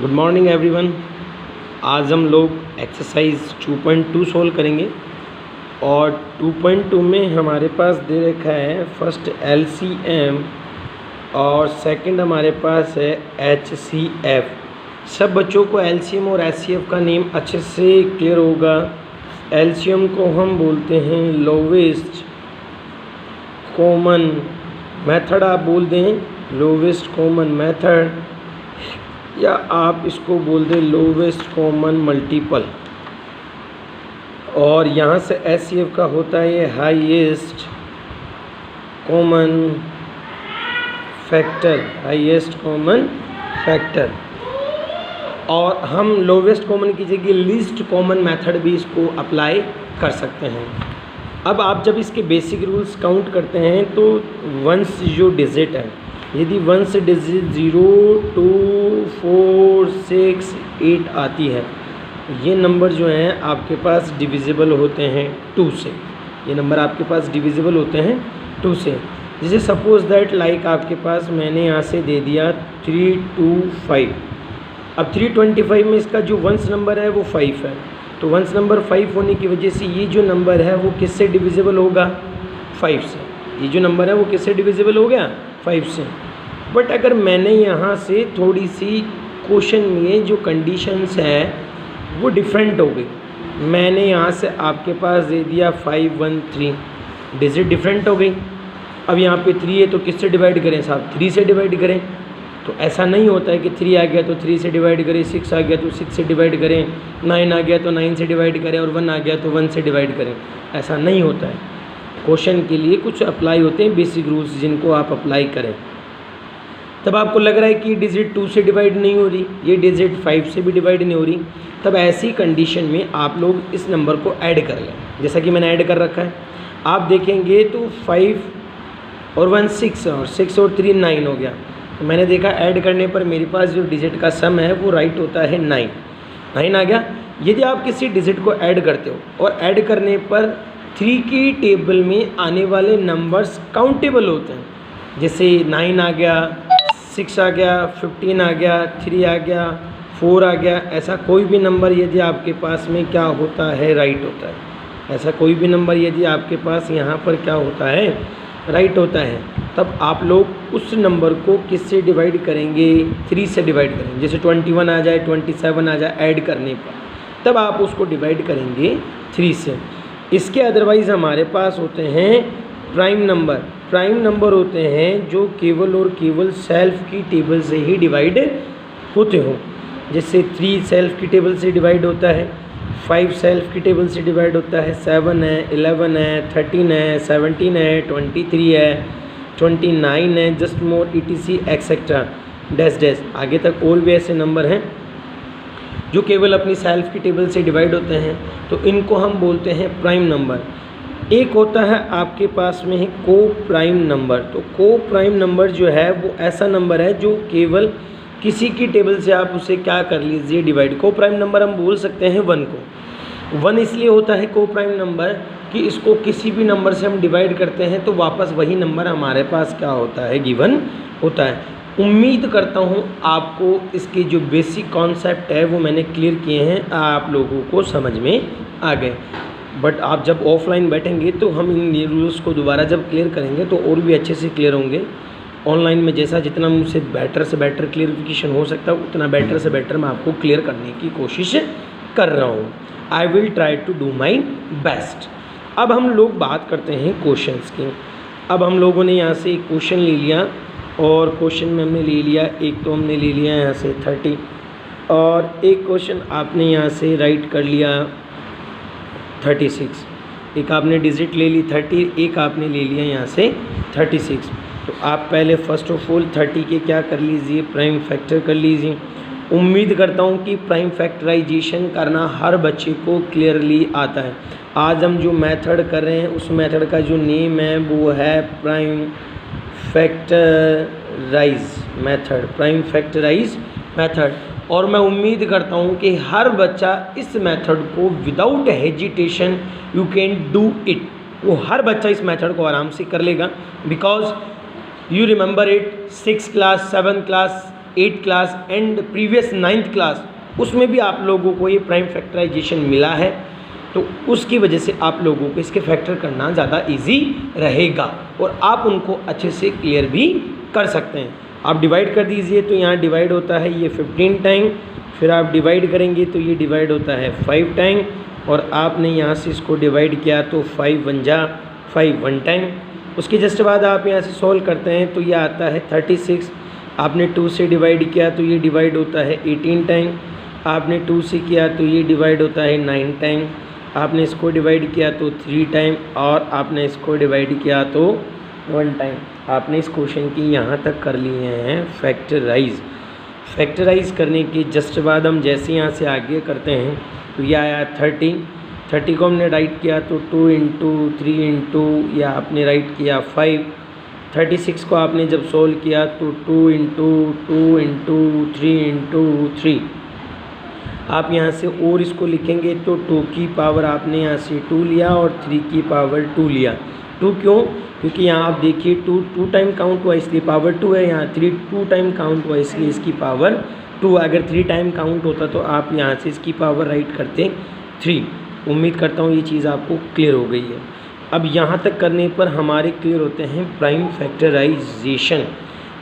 Good morning everyone. आज हम लोग एक्सरसाइज 2.2 सोल्व करेंगे और 2.2 में हमारे पास दे रखा है फर्स्ट LCM और सेकंड हमारे पास है HCF। सब बच्चों को LCM और HCF का नेम अच्छे से क्लियर होगा। LCM को हम बोलते हैं लोवेस्ट कॉमन मेथड, आप बोल दें लोवेस्ट कॉमन मेथड, या आप इसको बोल दें लोवेस्ट कॉमन मल्टीपल। और यहाँ से HCF का होता है highest common factor, highest common factor. और हम लोवेस्ट कॉमन की जगह लीस्ट कॉमन मेथड भी इसको अप्लाई कर सकते हैं। अब आप जब इसके बेसिक रूल्स काउंट करते हैं तो वंस जो डिजिट है, यदि वंस डिजिट 0, 2, 4, 6, 8 आती है, ये नंबर जो हैं आपके पास डिविजिबल होते हैं 2 से। ये नंबर आपके पास डिविजिबल होते हैं 2 से। जैसे सपोज दैट लाइक आपके पास मैंने यहाँ से दे दिया 325। अब 325 में इसका जो वंस नंबर है वो 5 है, तो वंस नंबर 5 होने की वजह से ये जो नंबर है वो किससे डिविजिबल होगा? 5 से। ये जो नंबर है वो किससे डिविजिबल हो गया? 5 से। बट अगर मैंने यहाँ से थोड़ी सी क्वेश्चन में जो कंडीशंस है वो डिफरेंट हो गई। मैंने यहाँ से आपके पास दे दिया 513, डिजिट डिफरेंट हो गई। अब यहाँ पे 3 है तो किससे डिवाइड करें साहब? 3 से डिवाइड करें। तो ऐसा नहीं होता है कि 3 आ गया तो 3 से डिवाइड करें, 6 आ गया तो 6 से डिवाइड करें, 9 आ गया तो 9 से डिवाइड करें और 1 आ गया तो 1 से डिवाइड करें। ऐसा नहीं होता है। क्वेश्चन के लिए कुछ अप्लाई होते हैं बेसिक रूल्स, जिनको आप अप्लाई करें। तब आपको लग रहा है कि डिजिट 2 से डिवाइड नहीं हो रही, ये डिजिट 5 से भी डिवाइड नहीं हो रही, तब ऐसी कंडीशन में आप लोग इस नंबर को ऐड कर लें, जैसा कि मैंने ऐड कर रखा है। आप देखेंगे तो 5 और 1 6 और 6 और 3 9 हो गया। तो मैंने देखा ऐड करने पर मेरे पास जो डिजिट का सम है वो राइट होता है 9 आ गया। यदि आप किसी डिजिट को ऐड करते हो और ऐड करने पर 3 की टेबल में आने वाले नंबर्स काउंटेबल होते हैं, जैसे 9 आ गया, 6 आ गया, 15 आ गया, 3 आ गया, 4 आ गया, ऐसा कोई भी नंबर यदि आपके पास में क्या होता है? राइट होता है। ऐसा कोई भी नंबर यदि आपके पास यहाँ पर क्या होता है? राइट होता है। तब आप लोग उस नंबर को किससे डिवाइड करेंगे? 3 से डिवाइड करेंगे। जैसे 21 आ जाए, 27 आ जाए ऐड करने पर, तब आप उसको डिवाइड करेंगे 3 से। इसके अदरवाइज़ हमारे पास होते हैं प्राइम नंबर। प्राइम नंबर होते हैं जो केवल और केवल सेल्फ की टेबल से ही डिवाइड होते हों। जैसे 3 सेल्फ की टेबल से डिवाइड होता है, 5 सेल्फ की टेबल से डिवाइड होता है, 7 है, 11 है, 13 है, 17 है, 23 है, 29 है, just more ETC etcetera dash dash आगे तक और भी ऐसे नंबर हैं जो केवल अपनी सेल्फ की टेबल से डिवाइड होते हैं। तो इनको हम बोलते हैं प्राइम नंबर। एक होता है आपके पास में है को प्राइम नंबर। तो को प्राइम नंबर जो है वो ऐसा नंबर है जो केवल किसी की टेबल से आप उसे क्या कर लीजिए? डिवाइड। को प्राइम नंबर हम बोल सकते हैं 1 को। 1 इसलिए होता है को प्राइम नंबर कि इसको किसी भी नंबर से हम डिवाइड करते हैं तो वापस वही नंबर हमारे पास क्या होता है? गिवन होता है। उम्मीद करता हूँ आपको इसके जो बेसिक कॉन्सेप्ट है वो मैंने क्लियर किए हैं, आप लोगों को समझ में आ गए। बट आप जब ऑफलाइन बैठेंगे तो हम इन रूल्स को दोबारा जब क्लियर करेंगे तो और भी अच्छे से क्लियर होंगे। ऑनलाइन में जैसा जितना मुझसे बेटर से बेटर क्लियरिफिकेशन हो सकता है उतना बेटर से बेटर मैं आपको क्लियर करने की कोशिश कर रहा हूँ। I will try to do my best. अब हम लोग बात करते हैं क्वेश्चंस की। अब हम लोगों ने यहाँ से एक क्वेश्चन ले लिया और क्वेश्चन में हमने ले लिया, एक तो हमने ले लिया यहाँ से 30 और एक क्वेश्चन आपने यहाँ से राइट कर लिया 36। एक आपने डिजिट ले ली 30, एक आपने ले लिया यहाँ से 36। तो आप पहले फर्स्ट ऑफ ऑल 30 के क्या कर लीजिए? प्राइम फैक्टर कर लीजिए। उम्मीद करता हूँ कि प्राइम फैक्टराइजेशन करना हर बच्चे को क्लियरली आता है। आज हम जो मेथड कर रहे हैं उस मेथड का जो नेम है वो है prime factorise method, prime factorise method. और मैं उम्मीद करता हूँ कि हर बच्चा इस मेथड को without hesitation you can do it, वो हर बच्चा इस मेथड को आराम से कर लेगा। Because you remember it 6th class 7th class 8th class and previous 9th class, उसमें भी आप लोगों को ये प्राइम फैक्टराइजेशन मिला है, तो उसकी वजह से आप लोगों को इसके फैक्टर करना ज़्यादा इजी रहेगा और आप उनको अच्छे से क्लियर भी कर सकते हैं। आप डिवाइड कर दीजिए, तो यहाँ डिवाइड होता है ये 15 टाइम, फिर आप डिवाइड करेंगे तो ये डिवाइड होता है 5 टाइम, और आपने यहाँ से इसको डिवाइड किया तो 5 1 जा 5 1 टाइम। उसके जस्ट बाद आप यहाँ से सॉल्व करते हैं तो ये आता है 36। आपने 2 से डिवाइड किया तो ये डिवाइड होता है 18 टाइम। आपने 2 से किया तो ये डिवाइड होता है 9 टाइम। आपने इसको डिवाइड किया तो 3 टाइम, और आपने इसको डिवाइड किया तो 1 टाइम। आपने इस क्वेश्चन की यहाँ तक कर लिए हैं फैक्टराइज। फैक्टराइज करने के जस्ट बाद हम जैसे यहाँ से आगे करते हैं तो यह आया 30 को हमने राइट किया तो 2 इंटू 3 इंटू या आपने राइट किया 5। 36 को आपने जब सोल्व किया तो 2 इंटू 3 इंटू 3। आप यहाँ से और इसको लिखेंगे तो 2 की पावर आपने यहाँ से 2 लिया और 3 की पावर 2 लिया। 2 क्यों? क्योंकि यहाँ आप देखिए 2 टाइम काउंट हुआ इसलिए पावर 2 है, यहाँ 3 2 टाइम काउंट हुआ इसलिए इसकी पावर 2। अगर 3 टाइम काउंट होता तो आप यहाँ से इसकी पावर राइट करते 3। उम्मीद करता हूँ ये चीज़ आपको क्लियर हो गई है। अब यहाँ तक करने पर हमारे क्लियर होते हैं प्राइम फैक्टराइजेशन।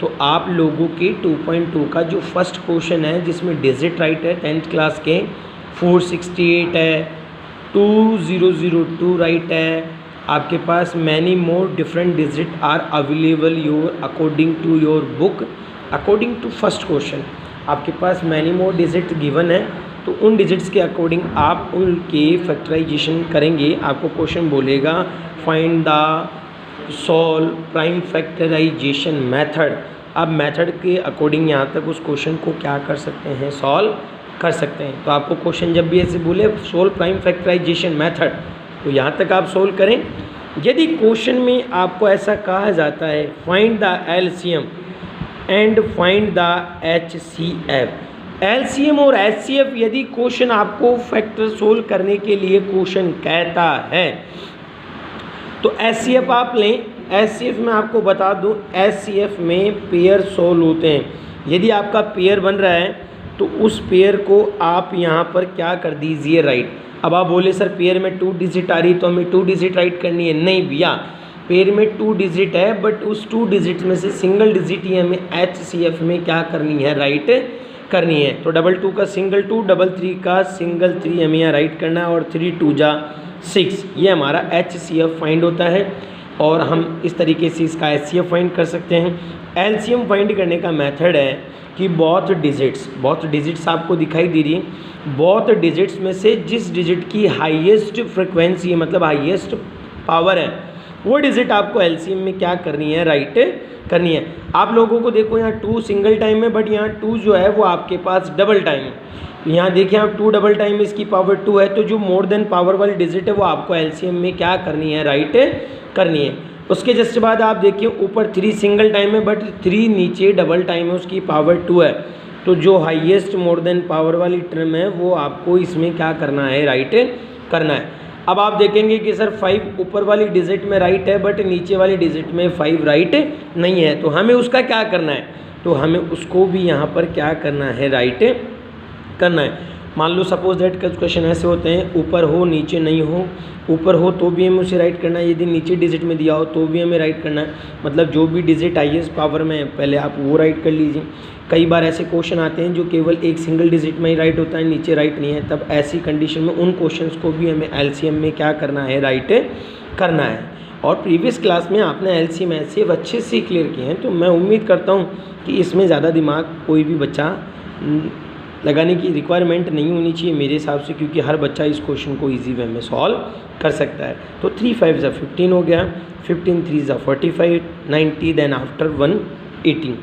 तो आप लोगों के 2.2 का जो फर्स्ट क्वेश्चन है जिसमें डिजिट राइट है 10th क्लास के 468 है, 2002 राइट है, आपके पास many more different digit are available your according to your book. According to first question आपके पास मैनी मोर डिजिट गिवन है, तो उन डिजिट्स के अकॉर्डिंग आप उनके फैक्टराइजेशन करेंगे। आपको क्वेश्चन बोलेगा find the solve prime factorisation method. आप मेथड के अकॉर्डिंग यहाँ तक उस क्वेश्चन को क्या कर सकते हैं, सॉल्व कर सकते हैं। तो आपको क्वेश्चन जब भी ऐसे बोले सॉल्व प्राइम फैक्टराइजेशन मेथड, तो यहाँ तक आप सोल्व करें। यदि क्वेश्चन में आपको ऐसा कहा जाता है find the LCM and find the HCF, LCM और एचसीएफ यदि क्वेश्चन आपको फैक्टर सोल्व करने के लिए क्वेश्चन कहता है तो एचसीएफ आप लें। एचसीएफ में आपको बता दूं, एचसीएफ में पेयर सोल्व होते हैं। यदि आपका पेयर बन रहा है तो उस पेयर को आप यहाँ पर क्या कर दीजिए, राइट। अब आप बोले सर पेयर में 2 डिजिट आ रही तो हमें 2 डिजिट राइट करनी है। नहीं भैया, पेयर में 2 डिजिट है बट उस 2 डिजिट में से सिंगल डिजिट ही हमें एचसीएफ में क्या करनी है, राइट करनी है। तो 2 का सिंगल 2, 3 का सिंगल 3 हमें यहाँ राइट करना है, और 3 2 जा 6, ये हमारा एचसीएफ फाइंड होता है। और हम इस तरीके से इसका एचसीएफ फाइंड कर सकते हैं। एलसीएम फाइंड करने का मेथड है कि बहुत डिजिट्स आपको दिखाई दे रही है, बहुत डिजिट्स में से जिस डिजिट की हाईएस्ट फ्रिक्वेंसी है, मतलब हाईएस्ट पावर है, वो डिजिट आपको एलसीएम में क्या करनी है, राइट करनी है। आप लोगों को देखो यहाँ 2 सिंगल टाइम है, बट यहाँ 2 जो है वो आपके पास डबल टाइम है। यहाँ देखिए आप 2 डबल टाइम में इसकी पावर 2 है, तो जो मोर देन पावर वाली डिजिट है वो आपको एलसीएम में क्या करनी है, राइट करनी है। उसके जस्ट बाद आप देखिए ऊपर 3 सिंगल टाइम है बट 3 नीचे डबल टाइम है, उसकी पावर 2 है, तो जो हाईएस्ट मोर देन पावर वाली टर्म है वो आपको इसमें क्या करना है, राइट करना है। अब आप देखेंगे कि सर 5 ऊपर वाली डिजिट में राइट है बट नीचे वाली डिजिट में 5 राइट नहीं है, तो हमें उसका क्या करना है, तो हमें उसको भी यहाँ पर क्या करना है, राइट करना है। मान लो सपोज दैट का क्वेश्चन ऐसे होते हैं, ऊपर हो नीचे नहीं हो, ऊपर हो तो भी हमें उसे राइट करना है, यदि नीचे डिजिट में दिया हो तो भी हमें राइट करना है। मतलब जो भी डिजिट हाईएस्ट पावर में है पहले आप वो राइट कर लीजिए। कई बार ऐसे क्वेश्चन आते हैं जो केवल एक सिंगल डिजिट में ही राइट होता है, नीचे राइट नहीं है, तब ऐसी कंडीशन में उन क्वेश्चंस को भी हमें एलसीएम में क्या करना है, राइट करना है। और प्रीवियस क्लास में आपने एलसीएम एचसीएफ अच्छे से क्लियर किए हैं, तो मैं उम्मीद करता हूँ कि इसमें ज़्यादा दिमाग कोई भी बच्चा लगाने की रिक्वायरमेंट नहीं होनी चाहिए मेरे हिसाब से, क्योंकि हर बच्चा इस क्वेश्चन को इजी वे में सॉल्व कर सकता है। तो 3 5 ज़ा 15 हो गया, 15 3 ज़ा 45, 90 देन आफ्टर 180।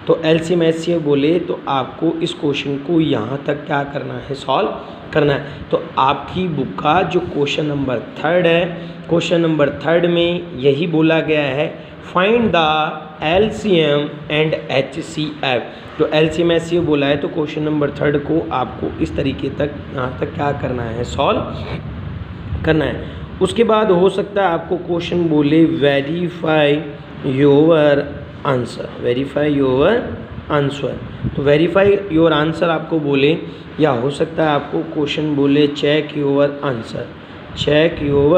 तो एलसीएम एचसीएफ बोले तो आपको इस क्वेश्चन को यहाँ तक क्या करना है, सॉल्व करना है। तो आपकी बुक का जो क्वेश्चन नंबर 3 है, क्वेश्चन नंबर 3 में यही बोला गया है, find the LCM and HCF. तो एलसीएम एचसीएफ बोला है तो क्वेश्चन नंबर 3 को आपको इस तरीके तक यहाँ तक क्या करना है, सॉल्व करना है। उसके बाद हो सकता है आपको क्वेश्चन बोले verify your answer, verify your answer. तो वेरीफाई योर आंसर आपको बोले, या हो सकता है आपको क्वेश्चन बोले check your answer, check your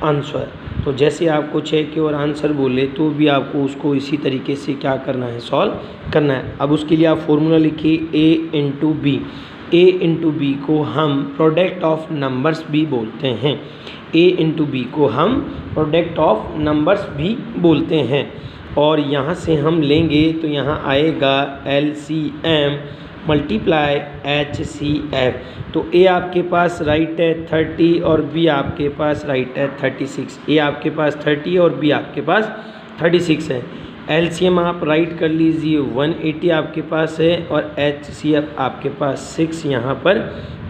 answer. तो जैसे आपको चेक योर आंसर बोले तो भी आपको उसको इसी तरीके से क्या करना है, सॉल्व करना है। अब उसके लिए आप फॉर्मूला लिखिए a into b. a into b को हम प्रोडक्ट ऑफ नंबर्स भी बोलते हैं, a इंटू बी को हम प्रोडक्ट ऑफ नंबर्स भी बोलते हैं। और यहाँ से हम लेंगे तो यहाँ आएगा LCM मल्टीप्लाई HCF। तो ए आपके पास राइट है 30 और बी आपके पास राइट है 36। ए आपके पास 30 और बी आपके पास 36 है। LCM आप राइट कर लीजिए 180 आपके पास है और HCF आपके पास 6 यहाँ पर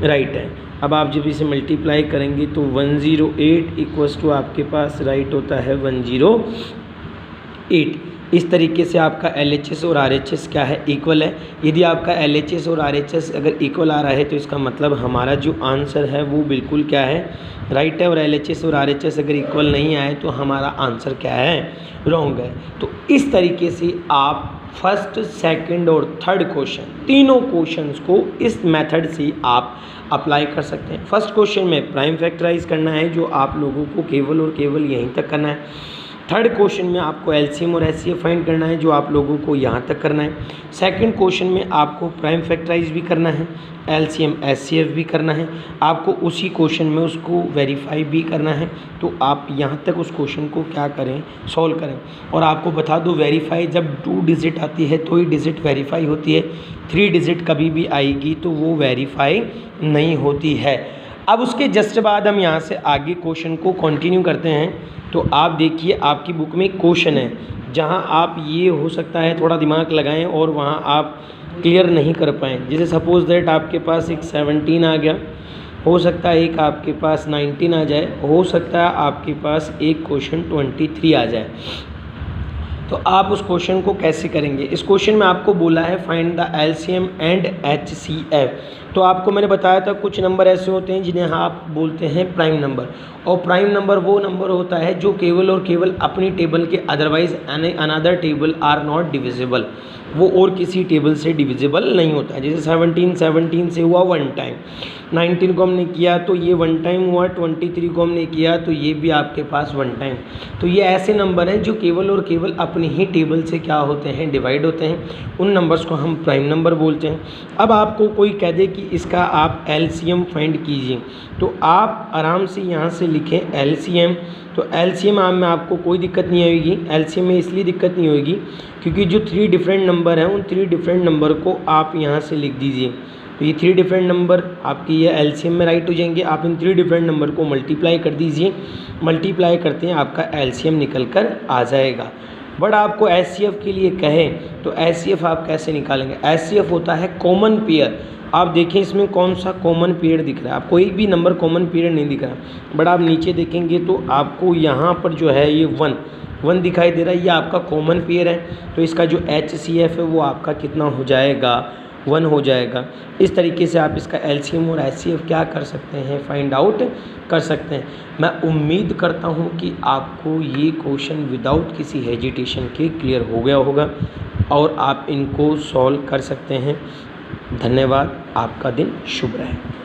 राइट है। अब आप जब इसे मल्टीप्लाई करेंगे तो 108 इक्वल्स टू आपके पास राइट होता है 108। इस तरीके से आपका LHS और RHS क्या है, इक्वल है। यदि आपका LHS और RHS अगर इक्वल आ रहा है तो इसका मतलब हमारा जो आंसर है वो बिल्कुल क्या है, राइट है। और LHS और RHS अगर इक्वल नहीं आए तो हमारा आंसर क्या है, रॉन्ग है। तो इस तरीके से आप फर्स्ट, सेकंड और थर्ड क्वेश्चन, तीनों क्वेश्चंस को इस मेथड से आप अप्लाई कर सकते हैं। फर्स्ट क्वेश्चन में प्राइम फैक्टराइज करना है जो आप लोगों को केवल और केवल यहीं तक करना है। थर्ड क्वेश्चन में आपको LCM और HCF फाइंड करना है जो आप लोगों को यहाँ तक करना है। सेकंड क्वेश्चन में आपको प्राइम फैक्टराइज भी करना है, LCM HCF भी करना है, आपको उसी क्वेश्चन में उसको वेरीफाई भी करना है। तो आप यहाँ तक उस क्वेश्चन को क्या करें, सॉल्व करें। और आपको बता दो वेरीफाई जब 2 डिजिट आती है तो ही डिजिट वेरीफाई होती है, 3 डिजिट कभी भी आएगी तो वो वेरीफाई नहीं होती है। अब उसके जस्ट बाद हम यहाँ से आगे क्वेश्चन को कंटिन्यू करते हैं। तो आप देखिए आपकी बुक में क्वेश्चन है जहाँ आप ये हो सकता है थोड़ा दिमाग लगाएं और वहाँ आप क्लियर नहीं कर पाएँ। जैसे सपोज दैट आपके पास एक 17 आ गया, हो सकता है एक आपके पास 19 आ जाए, हो सकता है आपके पास एक क्वेश्चन 23 आ जाए। तो आप उस क्वेश्चन को कैसे करेंगे। इस क्वेश्चन में आपको बोला है find the LCM and HCF। तो आपको मैंने बताया था कुछ नंबर ऐसे होते हैं जिन्हें आप बोलते हैं प्राइम नंबर, और प्राइम नंबर वो नंबर होता है जो केवल और केवल अपनी टेबल के otherwise another table are not divisible, वो और किसी टेबल से डिविजिबल नहीं होता है। जैसे 17 से हुआ 1 टाइम, 19 को हमने किया तो ये 1 टाइम हुआ, 23 को हमने किया तो ये भी आपके पास 1 टाइम। तो ये ऐसे नंबर हैं जो केवल और केवल अपनी ही टेबल से क्या होते हैं, डिवाइड होते हैं। उन नंबर्स को हम प्राइम नंबर बोलते हैं। अब आपको कोई कह दे कि इसका आप LCM फाइंड कीजिए तो आप आराम से यहाँ से लिखें LCM। तो LCM में आपको कोई दिक्कत नहीं आएगी। LCM में इसलिए दिक्कत नहीं होगी क्योंकि जो 3 डिफरेंट नंबर हैं उन 3 डिफरेंट नंबर को आप यहाँ से लिख दीजिए। तो ये 3 डिफरेंट नंबर आपकी ये LCM में राइट हो जाएंगे। आप इन 3 डिफरेंट नंबर को मल्टीप्लाई कर दीजिए, मल्टीप्लाई करते हैं आपका LCM निकल कर आ जाएगा। बट आपको HCF के लिए कहें तो HCF आप कैसे निकालेंगे। HCF होता है कॉमन पेयर। आप देखें इसमें कौन सा कॉमन पेयर दिख रहा है, आपको एक भी नंबर कॉमन पेयर नहीं दिख रहा, बट आप नीचे देखेंगे तो आपको यहाँ पर जो है ये 1 दिखाई दे रहा है, ये आपका कॉमन पेयर है। तो इसका जो HCF है वो आपका कितना हो जाएगा, 1 हो जाएगा। इस तरीके से आप इसका LCM और HCF क्या कर सकते हैं, फाइंड आउट कर सकते हैं। मैं उम्मीद करता हूँ कि आपको ये क्वेश्चन विदाउट किसी हेजिटेशन के क्लियर हो गया होगा और आप इनको सॉल्व कर सकते हैं। धन्यवाद, आपका दिन शुभ रहे।